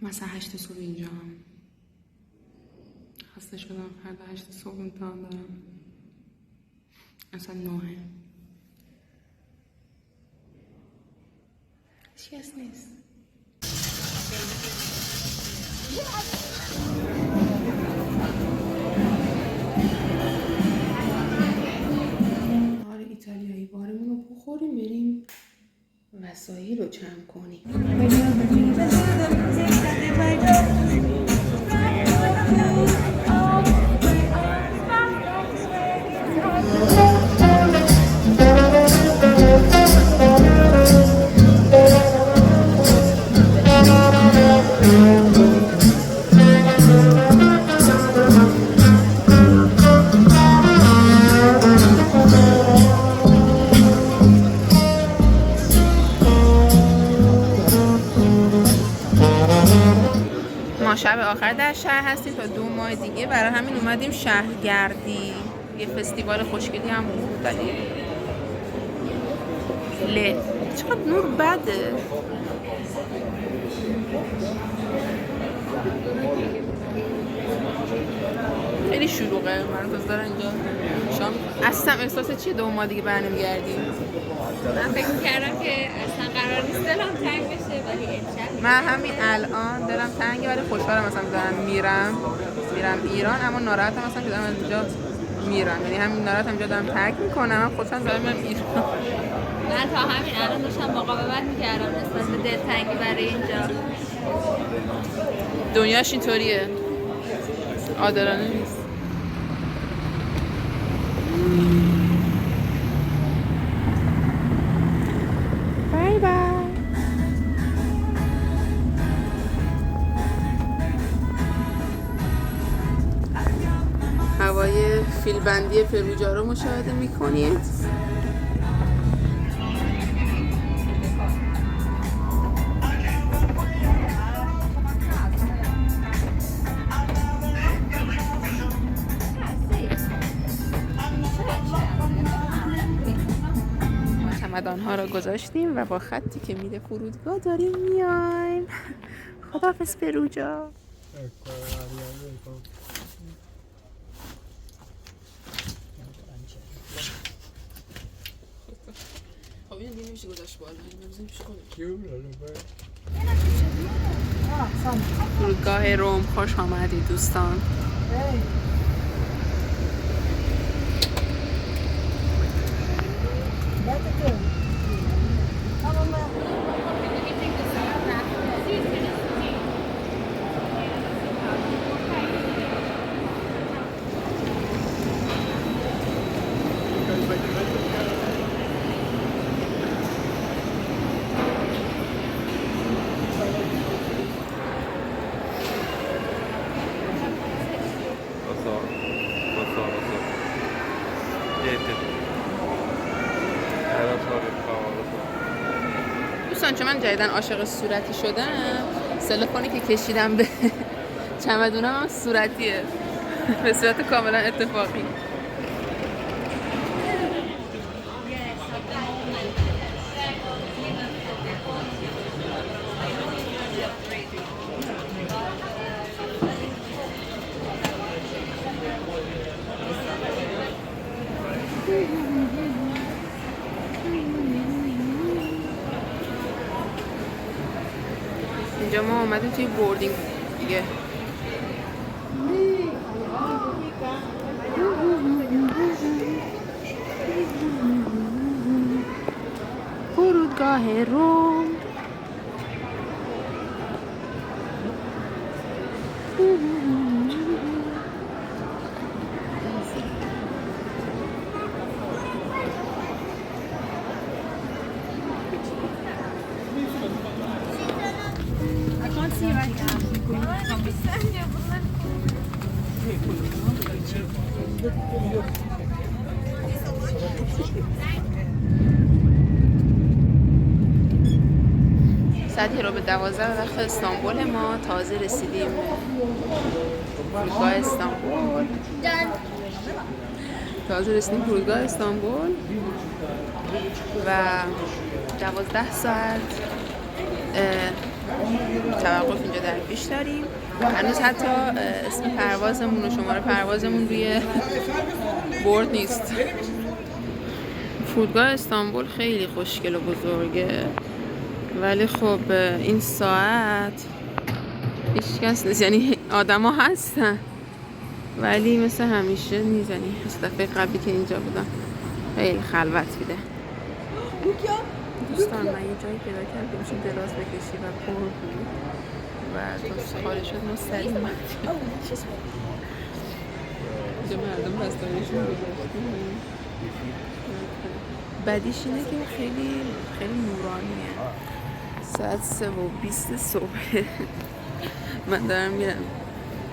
مثلا 8 صبح اینجا هم خسته شدم. فردا 8 صبح امتحان دارم. اصلا 9 هیچ نیست. بار ایتالیایی بارمون رو بخوریم بریم وسایل رو جمع کنیم. ما شب آخر در شهر هستیم تا 2 ماه دیگه، برای همین اومدیم شهرگردی. یه فستیوال خوشگلی هم بود ولی چقدر نور بده. خیلی شلوغه. من روز دارم اینجا شام. اصلا احساس چیه 2 ماه دیگه برنمیگردیم؟ من فکر کردم که اصلا قرار نیست دلم تنگ بشه ولی امشب من همین الان دلم تنگه ولی خوشحالم مثلا دارم میرم ایران، اما ناراحتم مثلا که دارم اینجا میرم. یعنی همین ناراحتم اینجا دارم ترک میکنم. من خوشحالم دارم میرم ایران. من تا همین الان داشتم مقاومت میکردم نسبت به دلتنگی برای اینجا. دنیاش اینطوریه، عادلانه نیست. بای بای. هوای فیلبندی پروجا رو مشاهده میکنید. چمدان‌ها رو گذاشتیم و با خطی که میره فرودگاه داریم میایم. خداحافظ پروجا. خب این دیگه نمیشه گذاشت بالا. نمیشه پیش کنیم. فرودگاه روم خوش آمدید دوستان. دوستان چون من جدیدن عاشق صورتی شدم، سلفونی که کشیدم به چمدونم هم صورتیه به صورت کاملا اتفاقی. اینجا ما اومدیم توی بوردینگ دیگه. فرودگاه روم. ساعت رو به 12 وقت استانبول ما تازه رسیدیم فرودگاه استانبول. فرودگاه استانبول و 12 ساعت توقف اینجا در پیش داریم. هنوز حتی اسم پروازمون و شماره پروازمون روی بورد نیست. فرودگاه استانبول خیلی خوشگل و بزرگه، ولی خب این ساعت هیچ کس نیست، یعنی آدم ها هستن ولی مثل همیشه نیست. یعنی از دفعه قبلی که اینجا بودم خیلی خلوت میده. دوستان من یه جایی پیدا کردم که میشه دراز بکشی و پر بود و تا خالی شد ما سریع اومدیم. اینجا مردم بستانشون گذاشتیم. بدیش اینه که خیلی خیلی نورانیه. ساعت 3:20 صبح من دارم میرم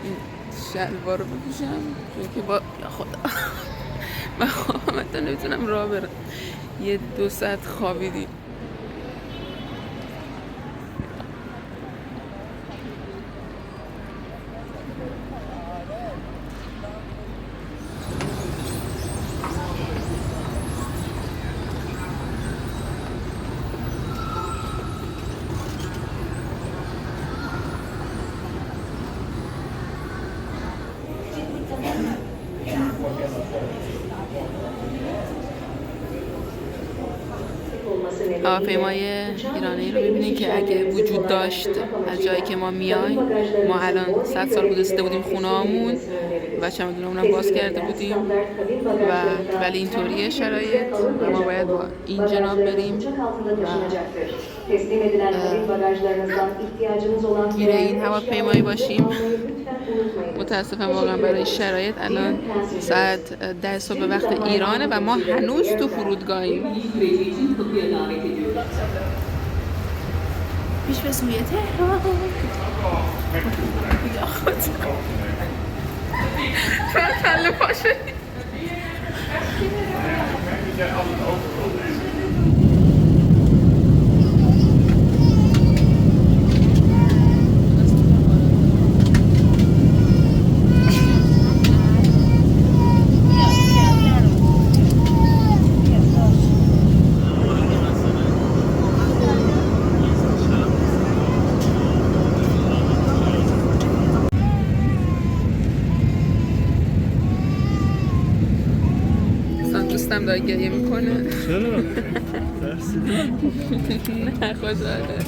این شلوار رو بپوشم چون که با یا خدا من خوابم حتی نمیتونم راه برم. یه 2 ساعت خوابیدیم. هواپیمای ایرانی رو ببینید که اگه وجود داشت از جایی که ما میایم، ما الان 100 سال گذشته بودیم خونه‌هامون و چمدونامون هم باز کرده بودیم ولی اینطوریه شرایط و ما باید با این جناب بریم و گیر این هواپیمایی باشیم. متاسفم واقعا برای شرایط. الان ساعت 10 صبح وقت ایرانه و ما هنوز تو فرودگاهیم. پیش به سوی تهران. یا خدا چرا کله پاشه. دوستم داره گریه میکنه. چرا؟ نه خوشحاله.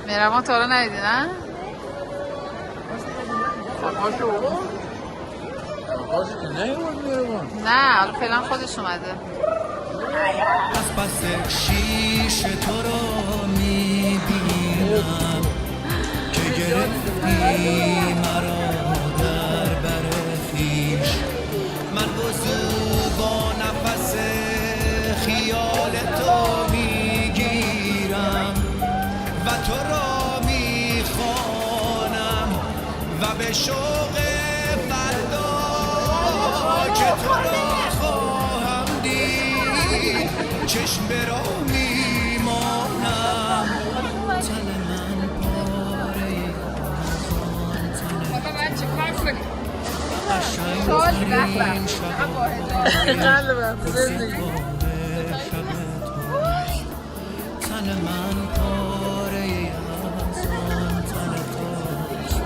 مهربان تا رو ندیدی نه؟ نه حالا فعلا خودش اومده. از پس شیش تو رو میبینم که گرفتی مرا در بر خویش. من وضو با نفس خیال تو میگیرم و تو را میخوانم و به شوق فردا که تو را خواهم دید چشم به راه میمانم. تن من پاره قشنگترین تن من پاره از آن تن توست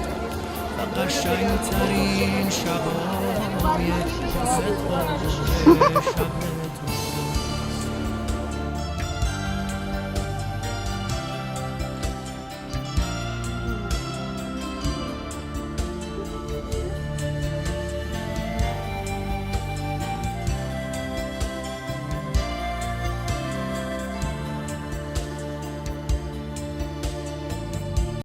و قشنگترین شبای ستاره شب تو.